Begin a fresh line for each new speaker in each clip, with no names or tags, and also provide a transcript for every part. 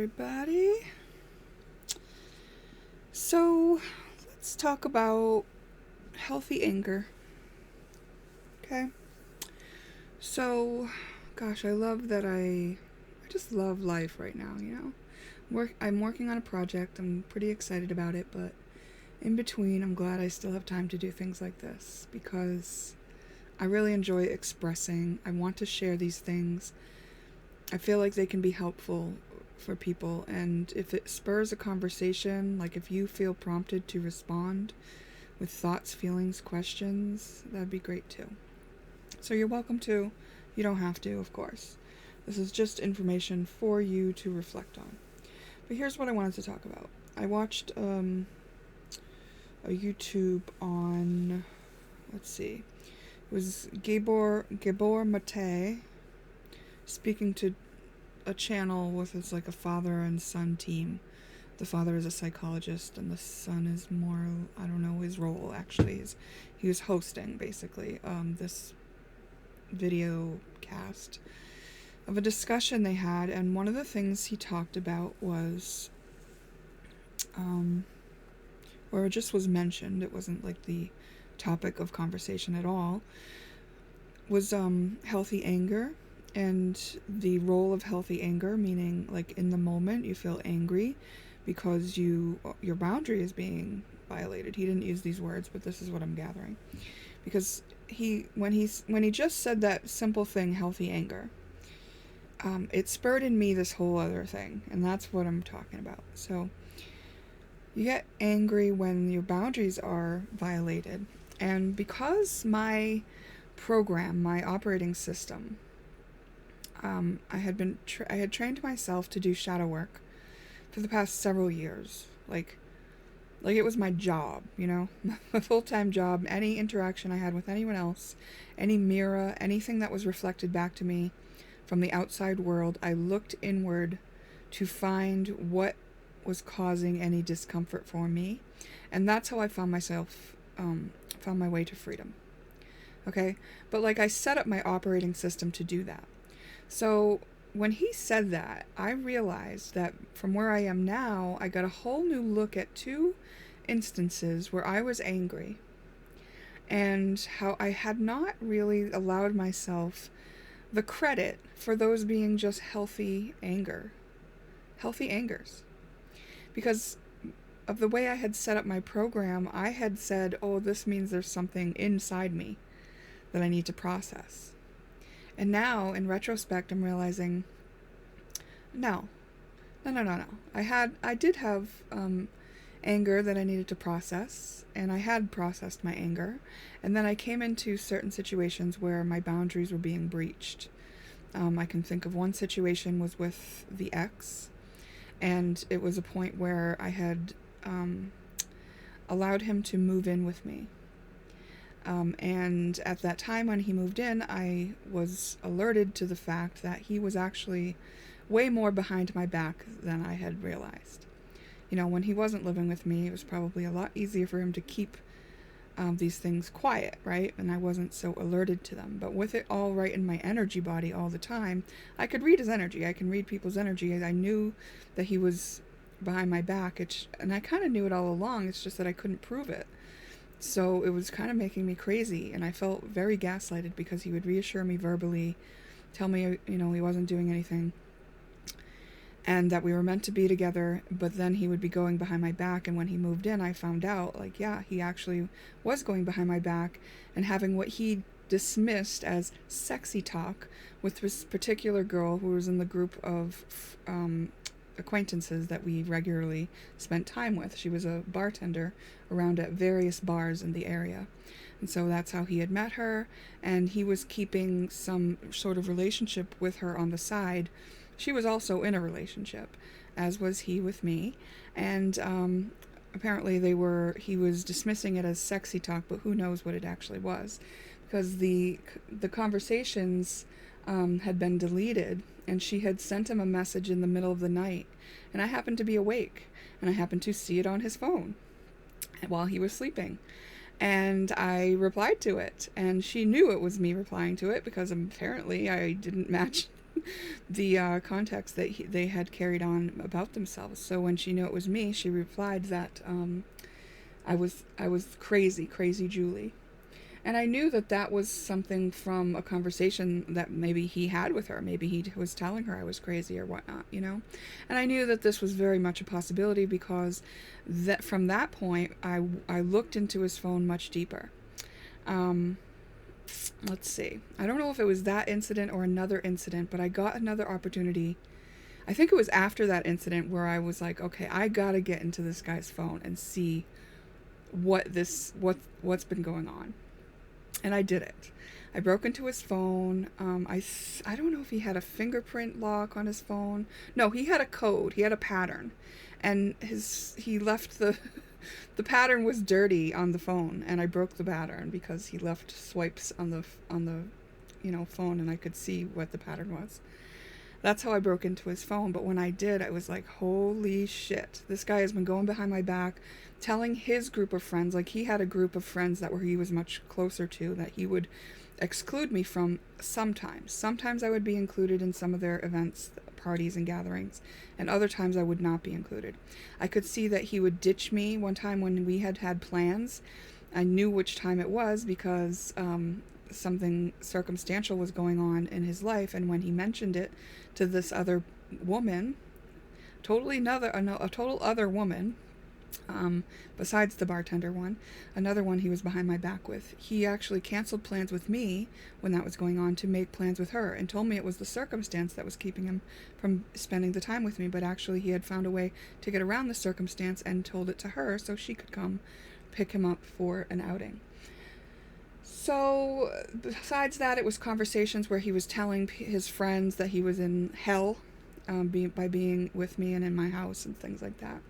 everybody. So, let's talk about healthy anger. Okay? So, gosh, I love that I just love life right now, you know? I'm working on a project. I'm pretty excited about it, but in between, I'm glad I still have time to do things like this because I really enjoy expressing. I want to share these things. I feel like they can be helpful for people, and if it spurs a conversation, like if you feel prompted to respond with thoughts, feelings, questions, that'd be great too. So you're welcome to. You don't have to, of course. This is just information for you to reflect on. But here's what I wanted to talk about. I watched a YouTube on, let's see, it was Gabor Mate speaking to a channel with it's like a father and son team. The father is a psychologist and the son is more, I don't know his role actually. He was hosting basically this video cast of a discussion they had, and one of the things he talked about was or it just was mentioned, it wasn't like the topic of conversation at all, was healthy anger and the role of healthy anger, meaning like in the moment you feel angry because your boundary is being violated. He didn't use these words, but this is what I'm gathering. Because when he just said that simple thing, healthy anger, it spurred in me this whole other thing, and that's what I'm talking about. So you get angry when your boundaries are violated, and because my program, my operating system, I had trained myself to do shadow work for the past several years, like it was my job, you know, my full-time job. Any interaction I had with anyone else, any mirror, anything that was reflected back to me from the outside world, I looked inward to find what was causing any discomfort for me, and that's how I found my way to freedom. Okay, but like I set up my operating system to do that. So when he said that, I realized that from where I am now, I got a whole new look at two instances where I was angry and how I had not really allowed myself the credit for those being just healthy angers. Because of the way I had set up my program, I had said, oh, this means there's something inside me that I need to process. And now, in retrospect, I'm realizing, no. I did have anger that I needed to process, and I had processed my anger, and then I came into certain situations where my boundaries were being breached. I can think of one situation was with the ex, and it was a point where I had allowed him to move in with me. And at that time when he moved in, I was alerted to the fact that he was actually way more behind my back than I had realized. You know, when he wasn't living with me, it was probably a lot easier for him to keep these things quiet, right? And I wasn't so alerted to them. But with it all right in my energy body all the time, I could read his energy. I can read people's energy. I knew that he was behind my back, and I kind of knew it all along. It's just that I couldn't prove it. So it was kind of making me crazy, and I felt very gaslighted because he would reassure me verbally, tell me, you know, he wasn't doing anything, and that we were meant to be together, but then he would be going behind my back, and when he moved in, I found out, like, yeah, he actually was going behind my back and having what he dismissed as sexy talk with this particular girl who was in the group of acquaintances that we regularly spent time with. She was a bartender around at various bars in the area, and so that's how he had met her, and he was keeping some sort of relationship with her on the side. She was also in a relationship, as was he with me, and apparently he was dismissing it as sexy talk, but who knows what it actually was, because the conversations had been deleted, and she had sent him a message in the middle of the night, and I happened to be awake, and I happened to see it on his phone while he was sleeping, and I replied to it, and she knew it was me replying to it because apparently I didn't match the context that they had carried on about themselves. So when she knew it was me, she replied that I was crazy Julie. And I knew that that was something from a conversation that maybe he had with her. Maybe he was telling her I was crazy or whatnot, you know? And I knew that this was very much a possibility because that from that point, I looked into his phone much deeper. Let's see. I don't know if it was that incident or another incident, but I got another opportunity. I think it was after that incident where I was like, okay, I gotta get into this guy's phone and see what's been going on. And I did it. I broke into his phone. I don't know if he had a fingerprint lock on his phone. No, he had a code. He had a pattern. And he left the pattern was dirty on the phone, and I broke the pattern because he left swipes on the phone, and I could see what the pattern was. That's how I broke into his phone. But when I did, I was like, holy shit, this guy has been going behind my back, telling his group of friends, like he had a group of friends that he was much closer to, that he would exclude me from sometimes. Sometimes I would be included in some of their events, parties and gatherings, and other times I would not be included. I could see that he would ditch me one time when we had plans. I knew which time it was because something circumstantial was going on in his life, and when he mentioned it to this other woman, a total other woman, besides the bartender one, another one he was behind my back with, he actually canceled plans with me when that was going on to make plans with her, and told me it was the circumstance that was keeping him from spending the time with me, but actually he had found a way to get around the circumstance and told it to her so she could come pick him up for an outing. So besides that, it was conversations where he was telling his friends that he was in hell by being with me and in my house and things like that.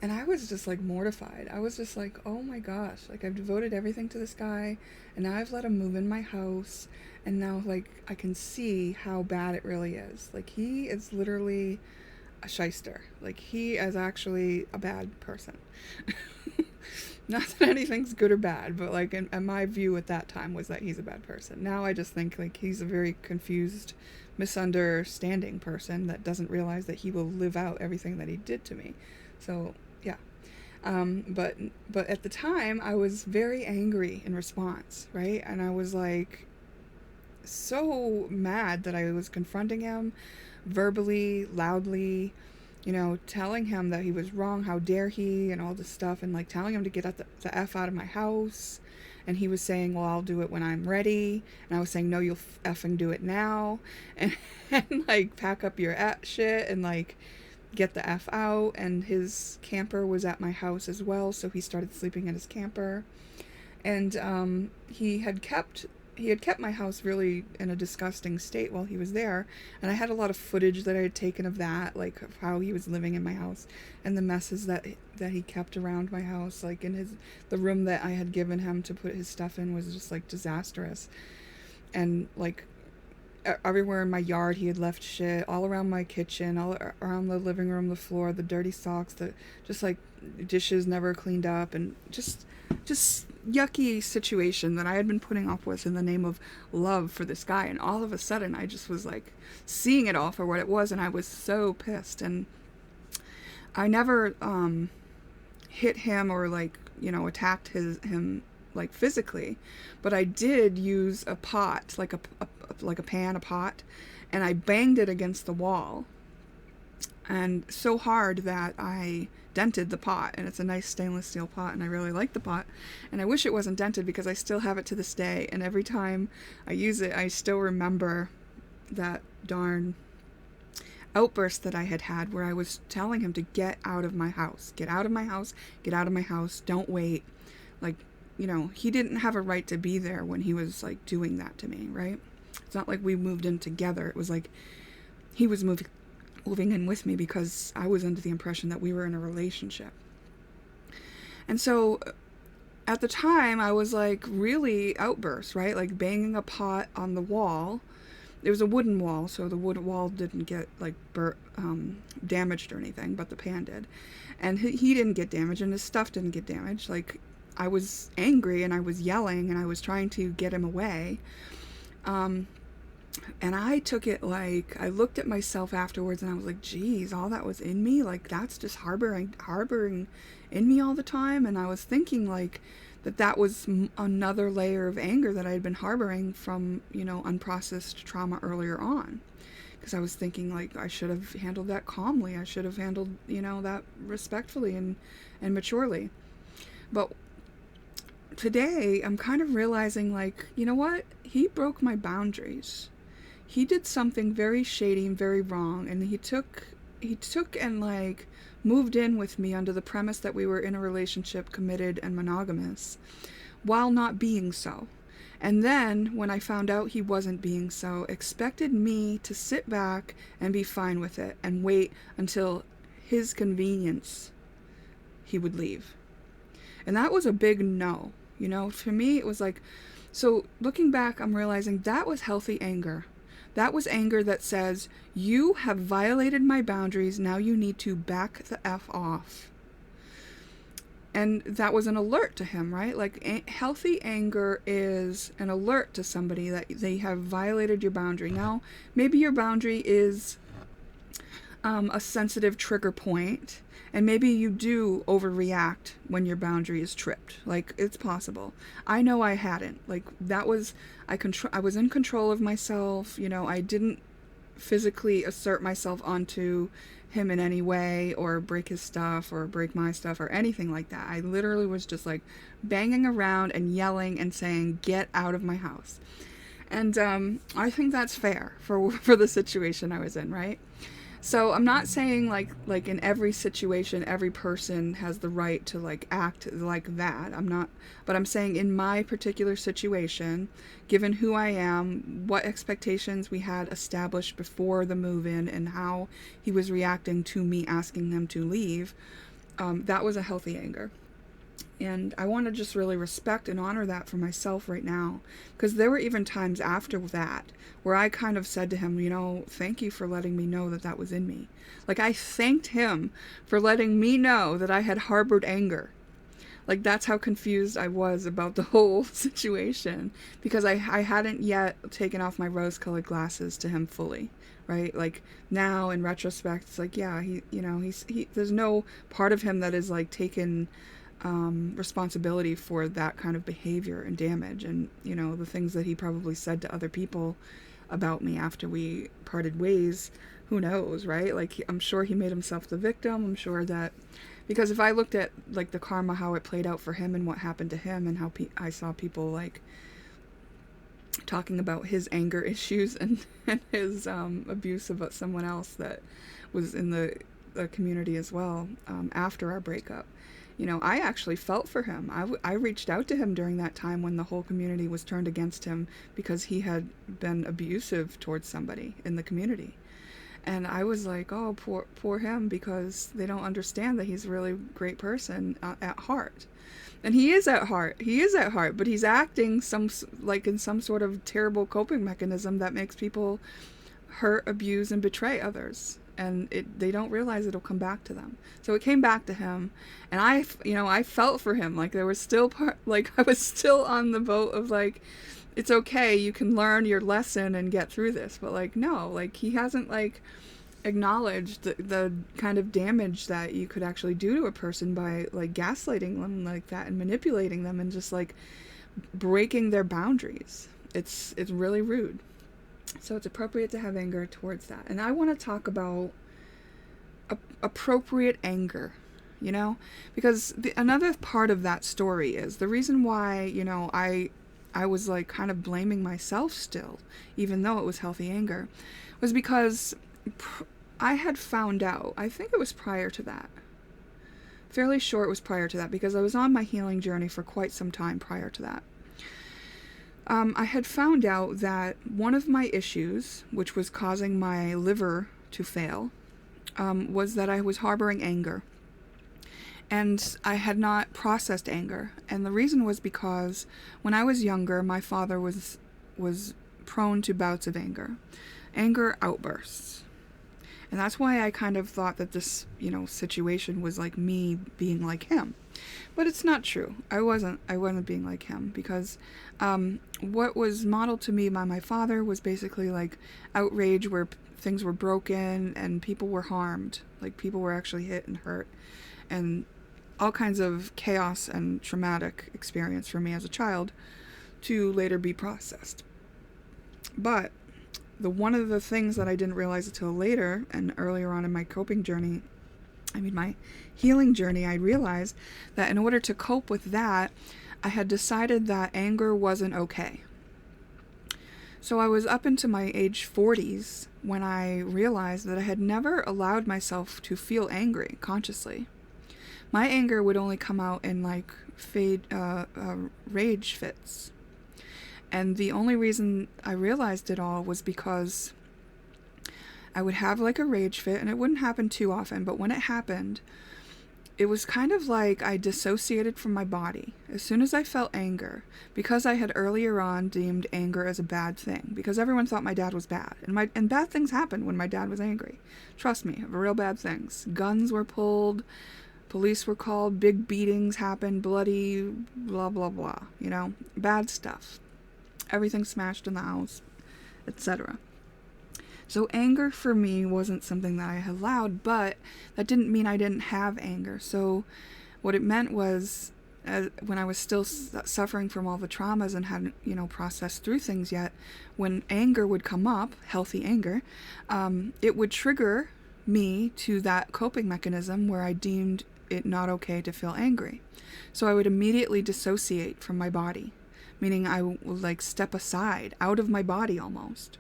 And I was just like mortified. I was just like, oh my gosh, like I've devoted everything to this guy, and now I've let him move in my house, and now like I can see how bad it really is. Like he is literally a shyster. Like he is actually a bad person. Not that anything's good or bad, but like in my view at that time was that he's a bad person. Now I just think like he's a very confused, misunderstanding person that doesn't realize that he will live out everything that he did to me. So yeah. But at the time I was very angry in response, right? And I was like so mad that I was confronting him verbally, loudly, telling him that he was wrong, how dare he, and all this stuff, and like telling him to get the F out of my house. And he was saying, well, I'll do it when I'm ready. And I was saying, no, you'll effing do it now. And like pack up your shit and like get the F out. And his camper was at my house as well, so he started sleeping in his camper. And he had kept my house really in a disgusting state while he was there, and I had a lot of footage that I had taken of that, like of how he was living in my house and the messes that he kept around my house, like in the room that I had given him to put his stuff in was just like disastrous. And like everywhere in my yard he had left shit, all around my kitchen, all around the living room, the floor, the dirty socks, the just like dishes never cleaned up, and just yucky situation that I had been putting up with in the name of love for this guy. And all of a sudden I just was like seeing it all for what it was, and I was so pissed. And I never hit him or like attacked him like physically, but I did use a pot, like a pot, and I banged it against the wall, and so hard that I dented the pot. And it's a nice stainless steel pot, and I really like the pot, and I wish it wasn't dented because I still have it to this day, and every time I use it I still remember that darn outburst that I had where I was telling him to get out of my house, don't wait. Like, he didn't have a right to be there when he was like doing that to me, right? It's not like we moved in together. It was like he was moving in with me because I was under the impression that we were in a relationship. And so at the time I was like really outburst, right? Like banging a pot on the wall. It was a wooden wall, so the wood wall didn't get like damaged or anything, but the pan did. And he didn't get damaged, and his stuff didn't get damaged. Like, I was angry and I was yelling and I was trying to get him away. And I took it like, I looked at myself afterwards and I was like, geez, all that was in me, like that's just harboring in me all the time. And I was thinking like that was another layer of anger that I had been harboring from, unprocessed trauma earlier on. Because I was thinking like I should have handled that calmly. I should have handled, that respectfully and maturely. But today I'm kind of realizing like, you know what? He broke my boundaries. He did something very shady and very wrong, and he took and like moved in with me under the premise that we were in a relationship, committed and monogamous, while not being so. And then when I found out he wasn't being so, expected me to sit back and be fine with it and wait until his convenience he would leave. And that was a big no. For me it was like, so looking back I'm realizing that was healthy anger. That was anger that says, you have violated my boundaries, now you need to back the F off. And that was an alert to him, right? Like, healthy anger is an alert to somebody that they have violated your boundary. Now, maybe your boundary is a sensitive trigger point, and maybe you do overreact when your boundary is tripped. Like, it's possible. I know I hadn't. Like, that was, I was in control of myself. I didn't physically assert myself onto him in any way or break his stuff or break my stuff or anything like that. I literally was just like banging around and yelling and saying, get out of my house. And I think that's fair for the situation I was in, right? So I'm not saying like in every situation every person has the right to like act like that. But I'm saying in my particular situation, given who I am, what expectations we had established before the move-in, and how he was reacting to me asking him to leave, that was a healthy anger. And I want to just really respect and honor that for myself right now. Because there were even times after that where I kind of said to him, thank you for letting me know that was in me. Like, I thanked him for letting me know that I had harbored anger. Like, that's how confused I was about the whole situation. Because I hadn't yet taken off my rose-colored glasses to him fully. Right? Like, now in retrospect, it's like, yeah, he there's no part of him that is like taken responsibility for that kind of behavior and damage, and the things that he probably said to other people about me after we parted ways. Who knows, right? Like, I'm sure he made himself the victim. I'm sure that, because if I looked at like the karma, how it played out for him and what happened to him, and how I saw people like talking about his anger issues and his abuse of someone else that was in the community as well, after our breakup. I actually felt for him. I reached out to him during that time when the whole community was turned against him because he had been abusive towards somebody in the community. And I was like, oh, poor him, because they don't understand that he's a really great person at heart. And he is at heart. But he's acting in some sort of terrible coping mechanism that makes people hurt, abuse, and betray others. And they don't realize it'll come back to them. So it came back to him, and I felt for him. Like, there was still I was still on the boat of like, it's okay, you can learn your lesson and get through this. But like, no, like, he hasn't like acknowledged the kind of damage that you could actually do to a person by like gaslighting them like that and manipulating them and just like breaking their boundaries. It's really rude. So it's appropriate to have anger towards that. And I want to talk about appropriate anger, because another part of that story is the reason why, I was like kind of blaming myself still, even though it was healthy anger, was because I had found out, I think it was prior to that, fairly sure it was prior to that, because I was on my healing journey for quite some time prior to that. I had found out that one of my issues, which was causing my liver to fail, was that I was harboring anger. And I had not processed anger. And the reason was because when I was younger, my father was prone to bouts of anger outbursts. And that's why I kind of thought that this, situation was like me being like him. But it's not true. I wasn't being like him, because what was modeled to me by my father was basically like outrage where things were broken and people were harmed, like people were actually hit and hurt, and all kinds of chaos and traumatic experience for me as a child to later be processed. But one of the things that I didn't realize until later and earlier on in my my healing journey, I realized that in order to cope with that, I had decided that anger wasn't okay. So I was up into my age 40s when I realized that I had never allowed myself to feel angry consciously. My anger would only come out in like rage fits. And the only reason I realized it all was because I would have like a rage fit, and it wouldn't happen too often, but when it happened, it was kind of like I dissociated from my body. As soon as I felt anger, because I had earlier on deemed anger as a bad thing, because everyone thought my dad was bad, and bad things happened when my dad was angry. Trust me, real bad things. Guns were pulled, police were called, big beatings happened, bloody, blah, blah, blah, bad stuff. Everything smashed in the house, etc. So anger for me wasn't something that I had allowed, but that didn't mean I didn't have anger. So what it meant was, when I was still suffering from all the traumas and hadn't, processed through things yet, when anger would come up, healthy anger, it would trigger me to that coping mechanism where I deemed it not okay to feel angry. So I would immediately dissociate from my body, meaning I would like step aside, out of my body almost.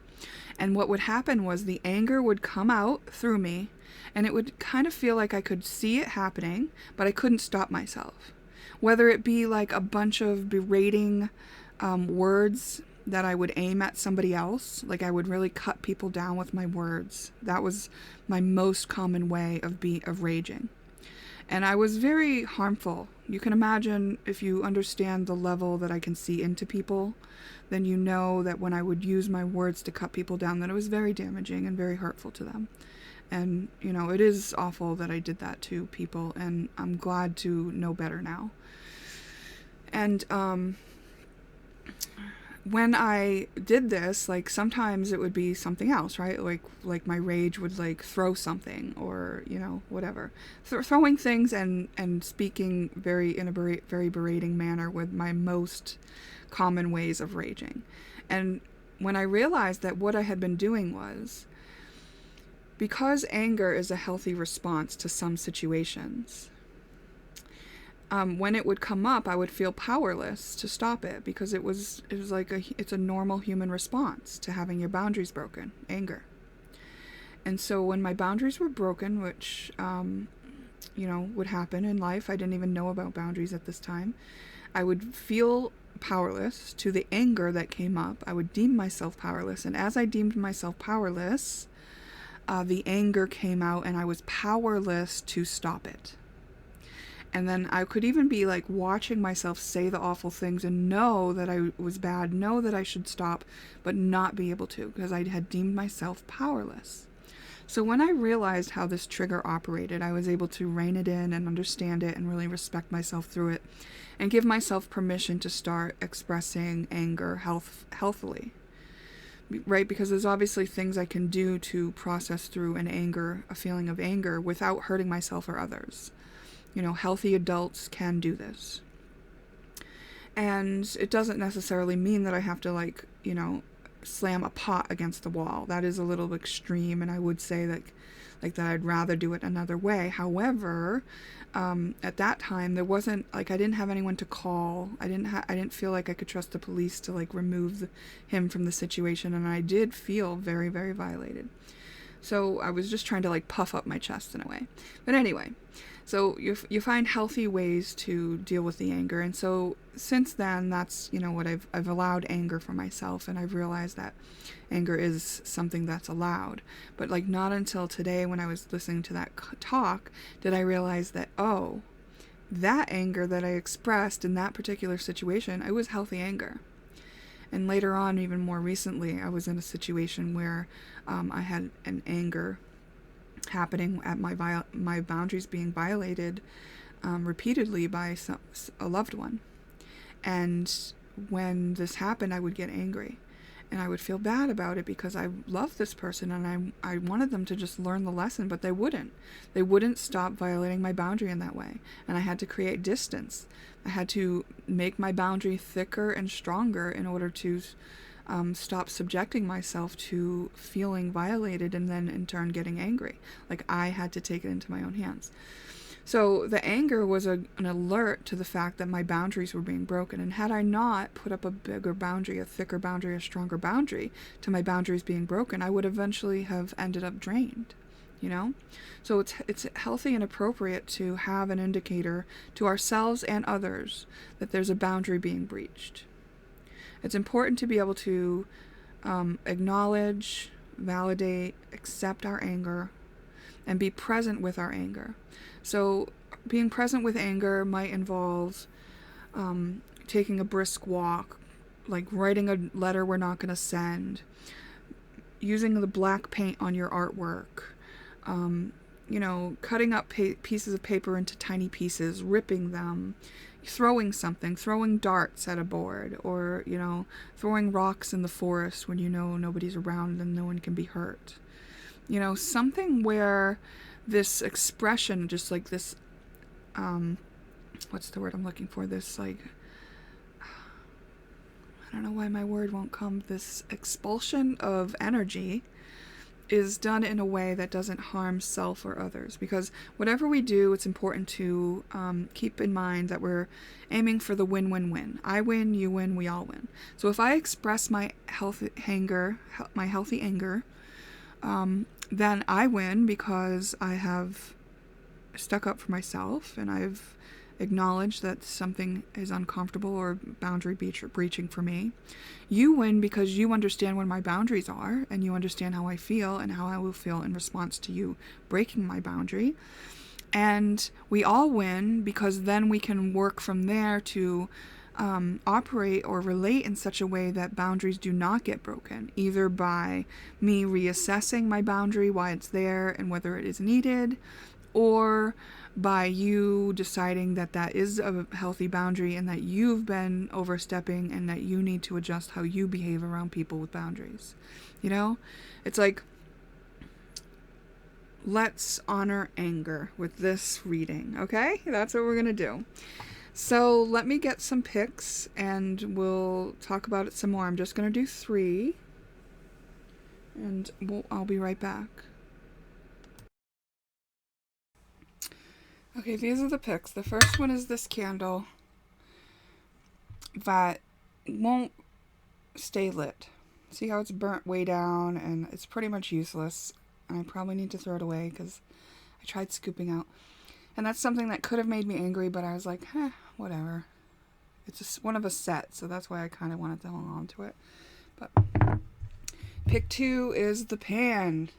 And what would happen was the anger would come out through me, and it would kind of feel like I could see it happening, but I couldn't stop myself. Whether it be like a bunch of berating words that I would aim at somebody else, like I would really cut people down with my words. That was my most common way of raging. And I was very harmful. You can imagine, if you understand the level that I can see into people, then you know that when I would use my words to cut people down, that it was very damaging and very hurtful to them. And, it is awful that I did that to people, and I'm glad to know better now. And when I did this, like sometimes it would be something else, right? Like my rage would like throw something, or whatever, throwing things and speaking in a very berating manner were my most common ways of raging. And when I realized that what I had been doing was, because anger is a healthy response to some situations, when it would come up, I would feel powerless to stop it, because it was like it's a normal human response to having your boundaries broken, anger. And so when my boundaries were broken, which, would happen in life, I didn't even know about boundaries at this time, I would feel powerless to the anger that came up. I would deem myself powerless, and as I deemed myself powerless, the anger came out, and I was powerless to stop it. And then I could even be like watching myself say the awful things and know that I was bad, know that I should stop, but not be able to, because I had deemed myself powerless. So when I realized how this trigger operated, I was able to rein it in and understand it and really respect myself through it, and give myself permission to start expressing anger healthily. Right? Because there's obviously things I can do to process through a feeling of anger without hurting myself or others. Healthy adults can do this. And it doesn't necessarily mean that I have to slam a pot against the wall. That is a little extreme, and I would say that I'd rather do it another way. However, at that time, there wasn't, I didn't have anyone to call. I didn't feel like I could trust the police to remove him from the situation, and I did feel very, very violated. So I was just trying to puff up my chest in a way. But anyway, so you find healthy ways to deal with the anger. And so since then, that's, what I've allowed anger for myself. And I've realized that anger is something that's allowed. But not until today, when I was listening to that talk, did I realize that, oh, that anger that I expressed in that particular situation, it was healthy anger. And later on, even more recently, I was in a situation where I had an anger happening at my boundaries being violated repeatedly by a loved one. And when this happened, I would get angry. And I would feel bad about it because I loved this person and I wanted them to just learn the lesson, but they wouldn't. They wouldn't stop violating my boundary in that way. And I had to create distance. I had to make my boundary thicker and stronger in order to stop subjecting myself to feeling violated and then in turn getting angry. Like I had to take it into my own hands. So the anger was an alert to the fact that my boundaries were being broken. And had I not put up a bigger boundary, a thicker boundary, a stronger boundary to my boundaries being broken, I would eventually have ended up drained, you know? So it's healthy and appropriate to have an indicator to ourselves and others that there's a boundary being breached. It's important to be able to acknowledge, validate, accept our anger, and be present with our anger. So being present with anger might involve taking a brisk walk, like writing a letter we're not going to send, using the black paint on your artwork, cutting up pieces of paper into tiny pieces, ripping them, throwing something, throwing darts at a board, or, throwing rocks in the forest when nobody's around and no one can be hurt. Something where this expression, just like this, what's the word I'm looking for? This, I don't know why my word won't come. This expulsion of energy is done in a way that doesn't harm self or others. Because whatever we do, it's important to keep in mind that we're aiming for the win-win-win. I win, you win, we all win. So if I express my healthy anger, then I win because I have stuck up for myself and I've acknowledged that something is uncomfortable or boundary breaching for me. You win because you understand what my boundaries are and you understand how I feel and how I will feel in response to you breaking my boundary. And we all win because then we can work from there to operate or relate in such a way that boundaries do not get broken, either by me reassessing my boundary, why it's there and whether it is needed, or by you deciding that that is a healthy boundary and that you've been overstepping and that you need to adjust how you behave around people with boundaries. It's like, let's honor anger with this reading, okay? That's what we're going to do. So let me get some picks and we'll talk about it some more. I'm just going to do 3 and I'll be right back. Okay, these are the picks. The first one is this candle that won't stay lit. See how it's burnt way down and it's pretty much useless. And I probably need to throw it away because I tried scooping out. And that's something that could have made me angry, but I was like, whatever. It's just one of a set, so that's why I kind of wanted to hold on to it. But pick 2 is the pan.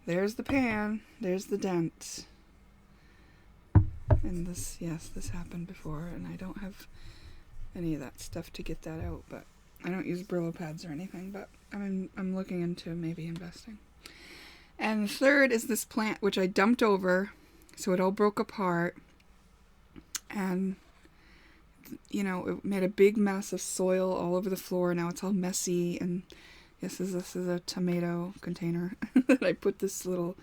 There's the pan. There's the dent. And this happened before, and I don't have any of that stuff to get that out, but I don't use Brillo pads or anything, but I'm looking into maybe investing. And the third is this plant, which I dumped over, so it all broke apart, and it made a big mess of soil all over the floor. Now it's all messy, and this is a tomato container that I put this little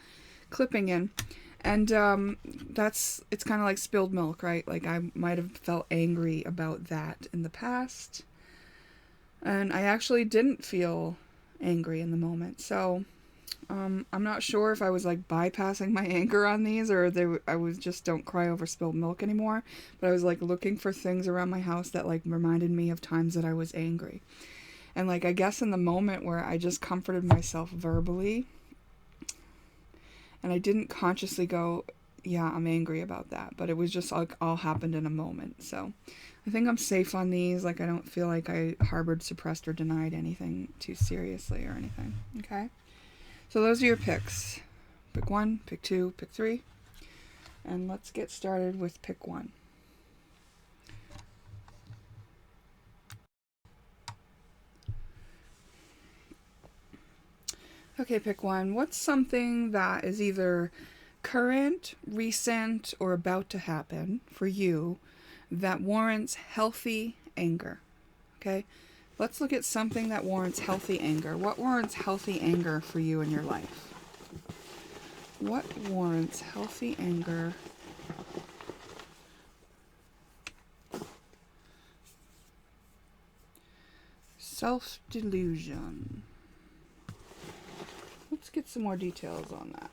clipping in. And it's kind of like spilled milk, right? Like I might have felt angry about that in the past. And I actually didn't feel angry in the moment. So I'm not sure if I was like bypassing my anger on these or I was just don't cry over spilled milk anymore. But I was like looking for things around my house that like reminded me of times that I was angry. And like I guess in the moment where I just comforted myself verbally, and I didn't consciously go, yeah, I'm angry about that. But it was just like all happened in a moment. So I think I'm safe on these. Like I don't feel like I harbored, suppressed, or denied anything too seriously or anything. Okay? So those are your picks. Pick 1, pick 2, pick 3. And let's get started with pick 1. Okay, pick one. What's something that is either current, recent, or about to happen for you that warrants healthy anger? Okay, let's look at something that warrants healthy anger. What warrants healthy anger for you in your life? What warrants healthy anger? Self-delusion. Let's get some more details on that.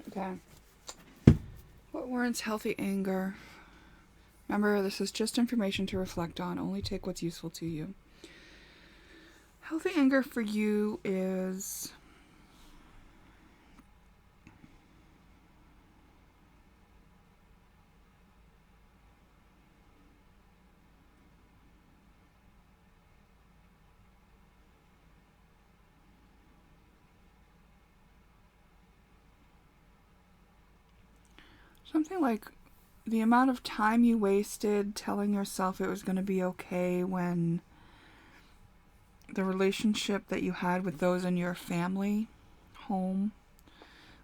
Okay. What warrants healthy anger? Remember, this is just information to reflect on. Only take what's useful to you. Healthy anger for you is something like the amount of time you wasted telling yourself it was going to be okay when the relationship that you had with those in your family home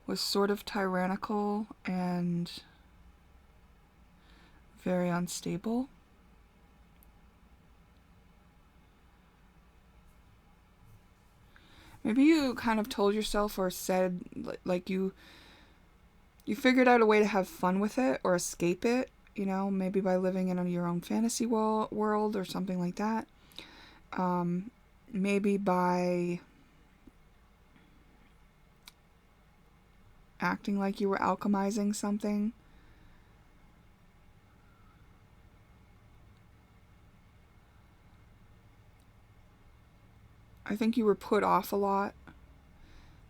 was sort of tyrannical and very unstable. Maybe you kind of told yourself or said, like you figured out a way to have fun with it or escape it, maybe by living in your own fantasy world or something like that. Maybe by acting like you were alchemizing something. I think you were put off a lot.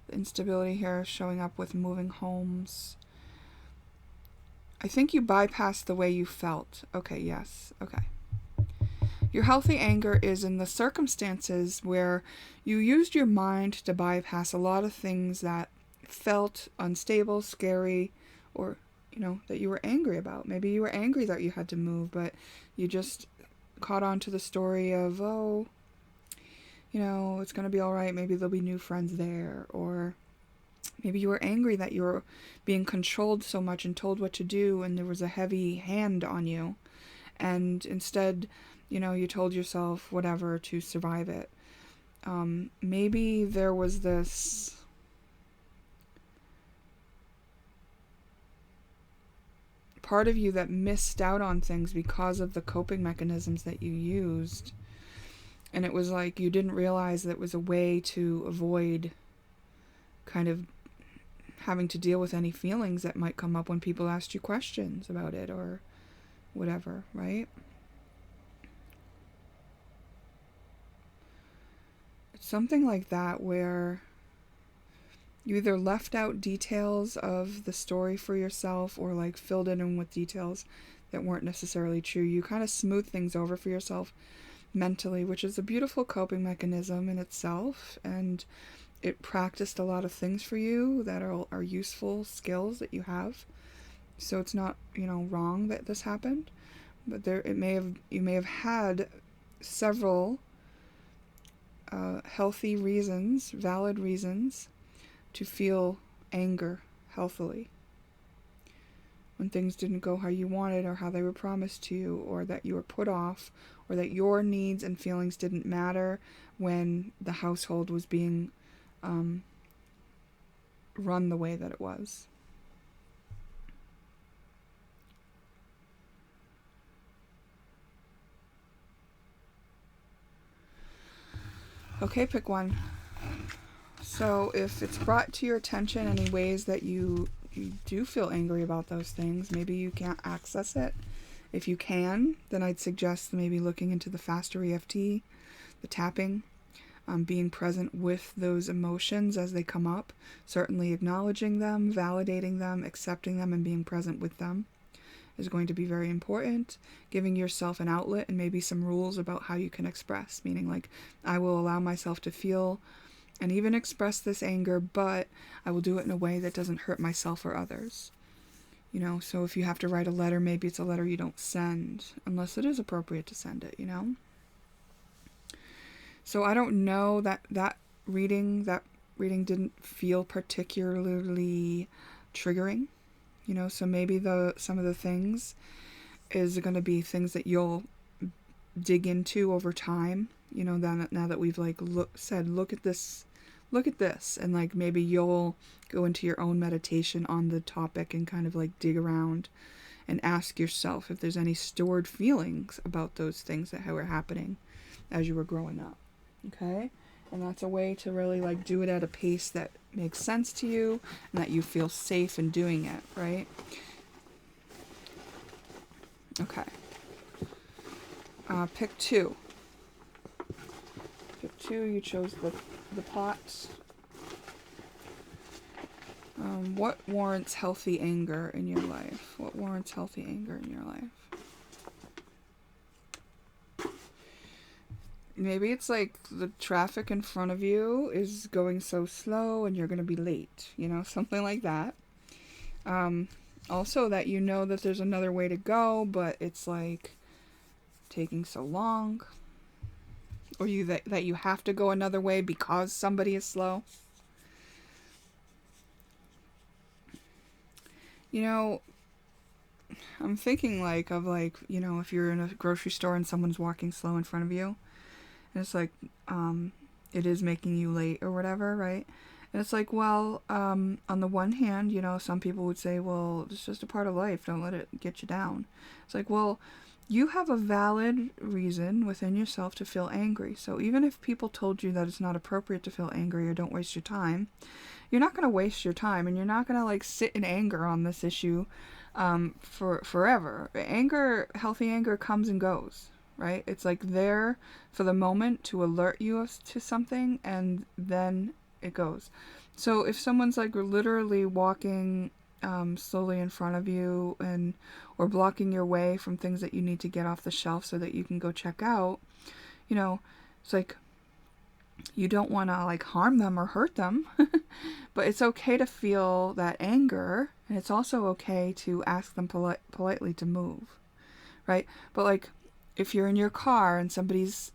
The instability here showing up with moving homes. I think you bypassed the way you felt. Okay, yes. Okay. Your healthy anger is in the circumstances where you used your mind to bypass a lot of things that felt unstable, scary, or, that you were angry about. Maybe you were angry that you had to move, but you just caught on to the story of, it's going to be all right. Maybe there'll be new friends there. Or maybe you were angry that you were being controlled so much and told what to do and there was a heavy hand on you. And instead, you told yourself whatever to survive it. Maybe there was this part of you that missed out on things because of the coping mechanisms that you used. And it was like you didn't realize that it was a way to avoid kind of having to deal with any feelings that might come up when people asked you questions about it or whatever, right? It's something like that where You either left out details of the story for yourself or like filled it in with details that weren't necessarily true. You kind of smooth things over for yourself mentally, which is a beautiful coping mechanism in itself. And it practiced a lot of things for you that are useful skills that you have. So it's not, wrong that this happened. But you may have had several healthy reasons, valid reasons, to feel anger healthily when things didn't go how you wanted or how they were promised to you, or that you were put off, or that your needs and feelings didn't matter when the household was being run the way that it was. Okay, pick one. So if it's brought to your attention any ways that you do feel angry about those things, maybe you can't access it. If you can, then I'd suggest maybe looking into the faster EFT, the tapping, being present with those emotions as they come up, certainly acknowledging them, validating them, accepting them, and being present with them is going to be very important. Giving yourself an outlet and maybe some rules about how you can express, meaning like, I will allow myself to feel and even express this anger, but I will do it in a way that doesn't hurt myself or others. So if you have to write a letter, maybe it's a letter you don't send, unless it is appropriate to send it, So I don't know that reading didn't feel particularly triggering, so maybe some of the things is going to be things that you'll dig into over time, now that we've like look at this, and like maybe you'll go into your own meditation on the topic and kind of like dig around and ask yourself if there's any stored feelings about those things that were happening as you were growing up. Okay? And that's a way to really like do it at a pace that makes sense to you and that you feel safe in doing it, right? Okay. Pick two. Pick two, you chose the pot. What warrants healthy anger in your life? What warrants healthy anger in your life? Maybe it's like the traffic in front of you is going so slow and you're going to be late, something like that. Also that that there's another way to go, but it's like taking so long. Or that you have to go another way because somebody is slow. I'm thinking if you're in a grocery store and someone's walking slow in front of you, and it's like, it is making you late or whatever, right? And it's like, well, on the one hand, some people would say, well, it's just a part of life. Don't let it get you down. It's like, well, you have a valid reason within yourself to feel angry. So even if people told you that it's not appropriate to feel angry or don't waste your time, you're not going to waste your time, and you're not going to like sit in anger on this issue for forever. Healthy anger comes and goes, right? It's like there for the moment to alert you to something, and then it goes. So if someone's like literally walking slowly in front of you or blocking your way from things that you need to get off the shelf so that you can go check out, it's like you don't want to like harm them or hurt them, but it's okay to feel that anger, and it's also okay to ask them politely to move, right? But like if you're in your car and somebody's,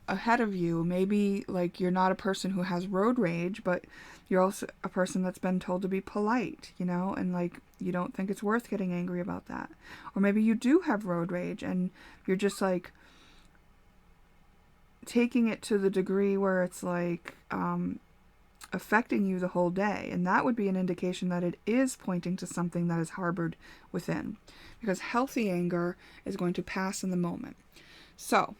ahead of you, maybe like you're not a person who has road rage, but you're also a person that's been told to be polite, and like you don't think it's worth getting angry about that. Or maybe you do have road rage and you're just like taking it to the degree where it's like affecting you the whole day, and that would be an indication that it is pointing to something that is harbored within, because healthy anger is going to pass in the moment. So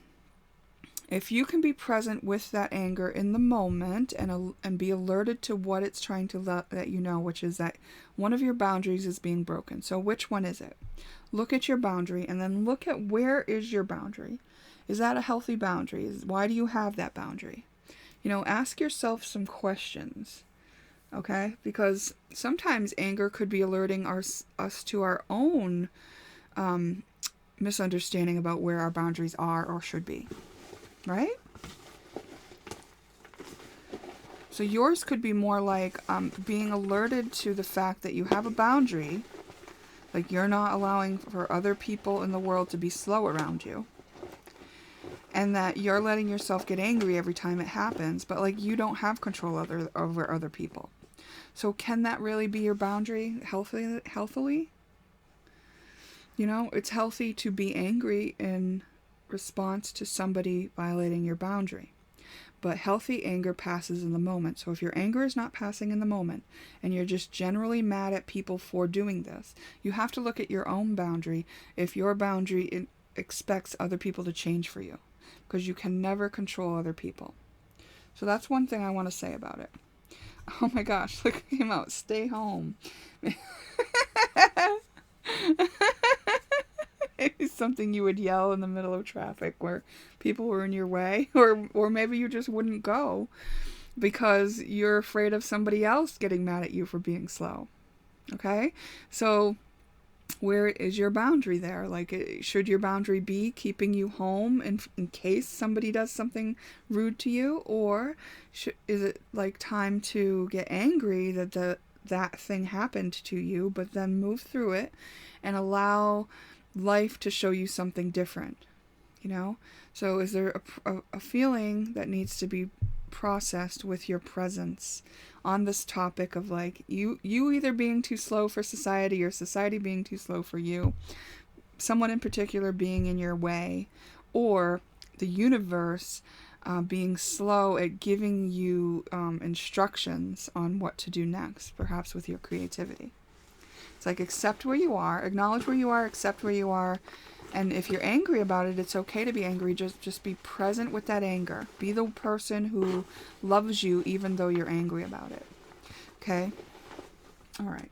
if you can be present with that anger in the moment and be alerted to what it's trying to let you know, which is that one of your boundaries is being broken. So which one is it? Look at your boundary and then look at where is your boundary. Is that a healthy boundary? Why do you have that boundary? Ask yourself some questions. Okay? Because sometimes anger could be alerting us to our own misunderstanding about where our boundaries are or should be. Right? So yours could be more like being alerted to the fact that you have a boundary, like you're not allowing for other people in the world to be slow around you, and that you're letting yourself get angry every time it happens, but like you don't have control over other people. So can that really be your boundary healthily? You know, it's healthy to be angry in response to somebody violating your boundary. But healthy anger passes in the moment. So if your anger is not passing in the moment and you're just generally mad at people for doing this, you have to look at your own boundary if your boundary expects other people to change for you, because you can never control other people. So that's one thing I want to say about it. Oh my gosh, look, it came out. Stay home. It's something you would yell in the middle of traffic where people were in your way, or maybe you just wouldn't go because you're afraid of somebody else getting mad at you for being slow. Okay? So where is your boundary there? Like, should your boundary be keeping you home in case somebody does something rude to you, or is it like time to get angry that thing happened to you, but then move through it and allow life to show you something different, you know? So is there a feeling that needs to be processed with your presence on this topic of like you either being too slow for society or society being too slow for you, someone in particular being in your way, or the universe being slow at giving you instructions on what to do next, perhaps with your creativity. It's like, accept where you are, acknowledge where you are, accept where you are. And if you're angry about it, it's okay to be angry. Just be present with that anger. Be the person who loves you even though you're angry about it. Okay? All right.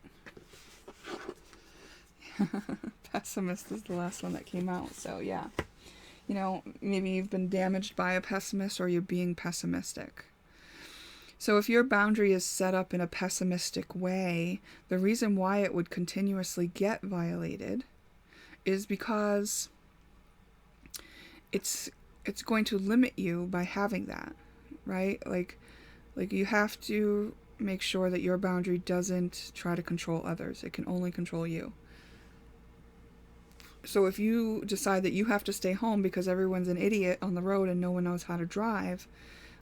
Pessimist is the last one that came out. So, yeah. You know, maybe you've been damaged by a pessimist or you're being pessimistic. So if your boundary is set up in a pessimistic way, the reason why it would continuously get violated is because it's going to limit you by having that, right? Like you have to make sure that your boundary doesn't try to control others. It can only control you. So if you decide that you have to stay home because everyone's an idiot on the road and no one knows how to drive,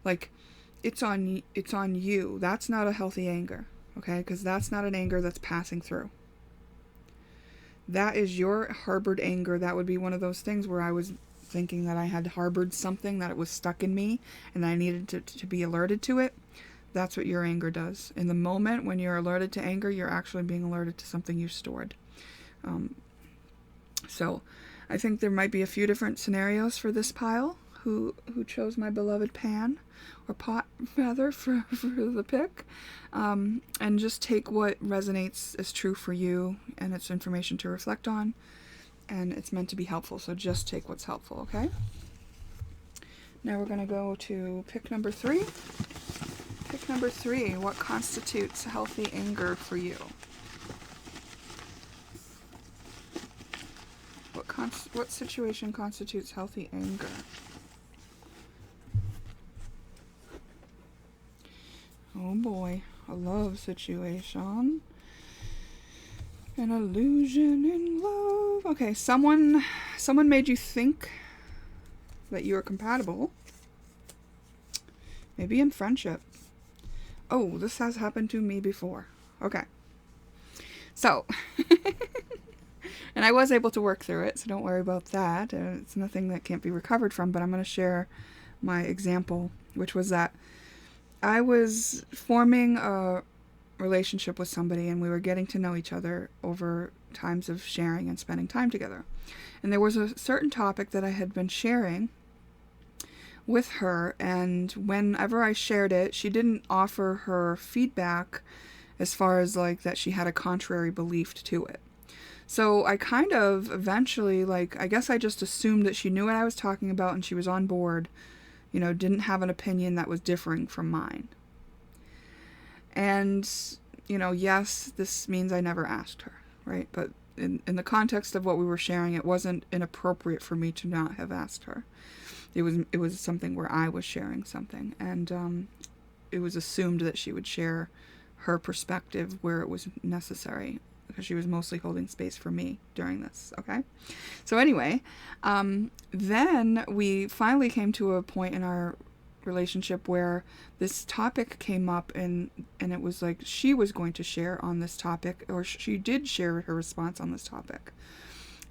like, it's on you. That's not a healthy anger, okay? Because that's not an anger that's passing through. That is your harbored anger. That would be one of those things where I was thinking that I had harbored something, that it was stuck in me, and I needed to be alerted to it. That's what your anger does. In the moment when you're alerted to anger, you're actually being alerted to something you stored. So I think there might be a few different scenarios for this pile who chose my beloved pan, or pot rather, for the pick, and just take what resonates as true for you, and it's information to reflect on, and it's meant to be helpful, so just take what's helpful, okay? Now we're going to go to pick number 3. Pick number 3, what constitutes healthy anger for you? What situation constitutes healthy anger? Oh boy, a love situation. An illusion in love. Okay, someone made you think that you are compatible. Maybe in friendship. Oh, this has happened to me before. Okay. So, and I was able to work through it, so don't worry about that. It's nothing that can't be recovered from, but I'm going to share my example, which was that I was forming a relationship with somebody, and we were getting to know each other over times of sharing and spending time together. And there was a certain topic that I had been sharing with her, and whenever I shared it, she didn't offer her feedback as far as like that she had a contrary belief to it. So I kind of eventually, like, I guess I just assumed that she knew what I was talking about and she was on board, you know, didn't have an opinion that was differing from mine. And, yes, this means I never asked her, right? But in the context of what we were sharing, it wasn't inappropriate for me to not have asked her. It was something where I was sharing something, and it was assumed that she would share her perspective where it was necessary, because she was mostly holding space for me during this, okay? So anyway, then we finally came to a point in our relationship where this topic came up, and it was like she was going to share on this topic, or she did share her response on this topic.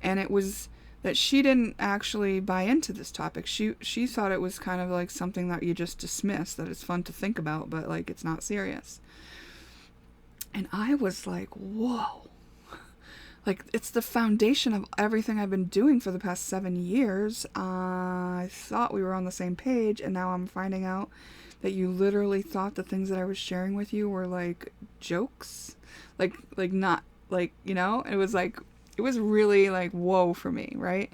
And it was that she didn't actually buy into this topic. She thought it was kind of like something that you just dismiss, that it's fun to think about, but like it's not serious. And I was like, whoa. Like, it's the foundation of everything I've been doing for the past 7 years. I thought we were on the same page, and now I'm finding out that you literally thought the things that I was sharing with you were like jokes. Like not like, it was like, it was really like, whoa for me, right?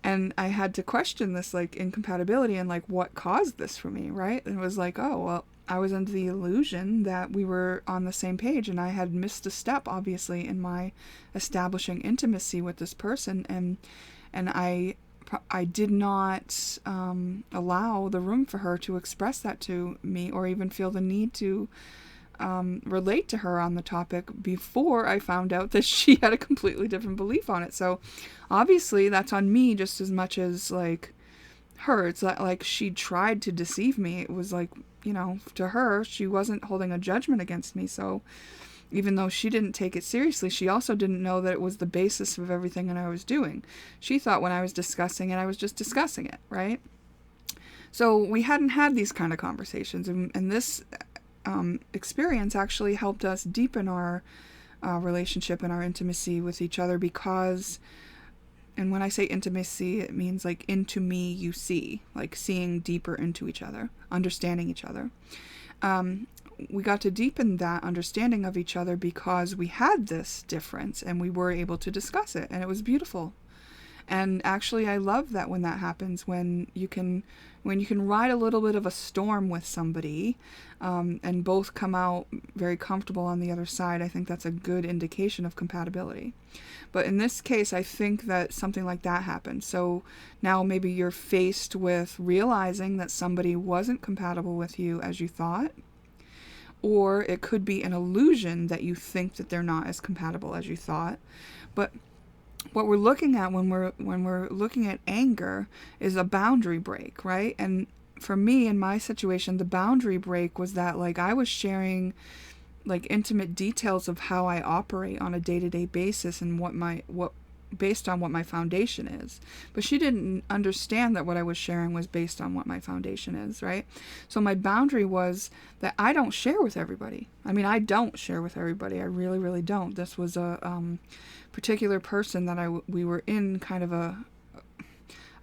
And I had to question this like incompatibility and like what caused this for me, right? And it was like, oh, well, I was under the illusion that we were on the same page, and I had missed a step, obviously, in my establishing intimacy with this person, and I did not allow the room for her to express that to me, or even feel the need to relate to her on the topic before I found out that she had a completely different belief on it. So obviously that's on me just as much as like her. It's like she tried to deceive me. It was like, to her, she wasn't holding a judgment against me. So even though she didn't take it seriously, she also didn't know that it was the basis of everything that I was doing. She thought when I was discussing it, I was just discussing it, right? So we hadn't had these kind of conversations, and this experience actually helped us deepen our relationship and our intimacy with each other, because, and when I say intimacy, it means like into me you see, like seeing deeper into each other, understanding each other. We got to deepen that understanding of each other because we had this difference and we were able to discuss it, and it was beautiful. And actually, I love that when that happens, when you can ride a little bit of a storm with somebody, and both come out very comfortable on the other side. I think that's a good indication of compatibility. But in this case, I think that something like that happened. So now maybe you're faced with realizing that somebody wasn't compatible with you as you thought, or it could be an illusion that you think that they're not as compatible as you thought. But what we're looking at when we're looking at anger is a boundary break, right? And for me, in my situation, the boundary break was that like I was sharing like intimate details of how I operate on a day-to-day basis and what based on what my foundation is. But she didn't understand that what I was sharing was based on what my foundation is, right? So my boundary was that I don't share with everybody. I mean, I don't share with everybody. I really, really don't. This was a particular person that we were in kind of a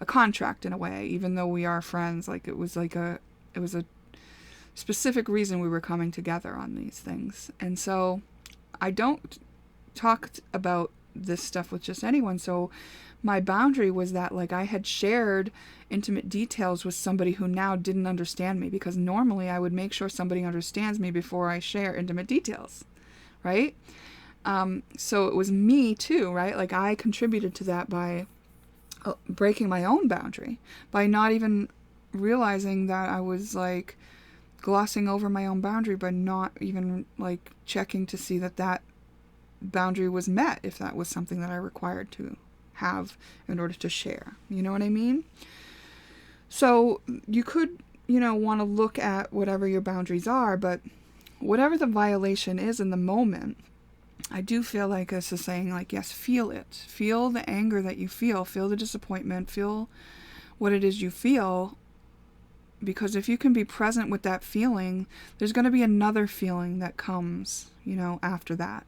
contract in a way, even though we are friends. Like it was a specific reason we were coming together on these things. And so I don't talk about this stuff with just anyone. So my boundary was that like I had shared intimate details with somebody who now didn't understand me, because normally I would make sure somebody understands me before I share intimate details, right? So it was me too, right? Like I contributed to that by breaking my own boundary, by not even realizing that I was like glossing over my own boundary, by not even like checking to see that boundary was met, if that was something that I required to have in order to share. You know what I mean? So you could, want to look at whatever your boundaries are, but whatever the violation is in the moment, I do feel like this is saying like, yes, feel it. Feel the anger that you feel the disappointment, feel what it is you feel, because if you can be present with that feeling, there's going to be another feeling that comes, after that.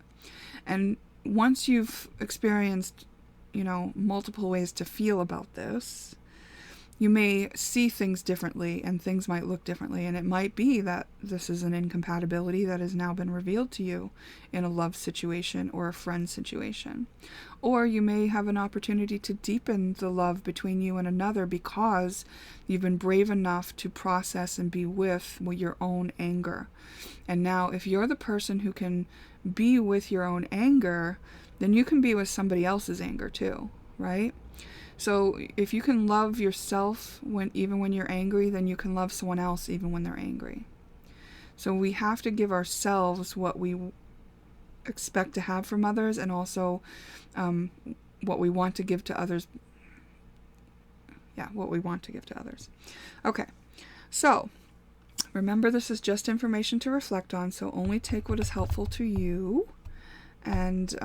And once you've experienced, multiple ways to feel about this, you may see things differently and things might look differently, and it might be that this is an incompatibility that has now been revealed to you in a love situation or a friend situation. Or you may have an opportunity to deepen the love between you and another because you've been brave enough to process and be with your own anger. And now if you're the person who can be with your own anger, then you can be with somebody else's anger too, right? So if you can love yourself even when you're angry, then you can love someone else even when they're angry. So we have to give ourselves what we expect to have from others, and also what we want to give to others. Yeah, what we want to give to others. Okay, so remember, this is just information to reflect on, so only take what is helpful to you. And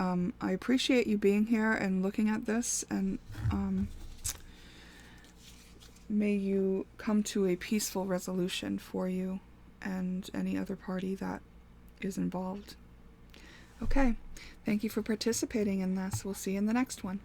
I appreciate you being here and looking at this, and may you come to a peaceful resolution for you and any other party that is involved. Okay, thank you for participating in this. We'll see you in the next one.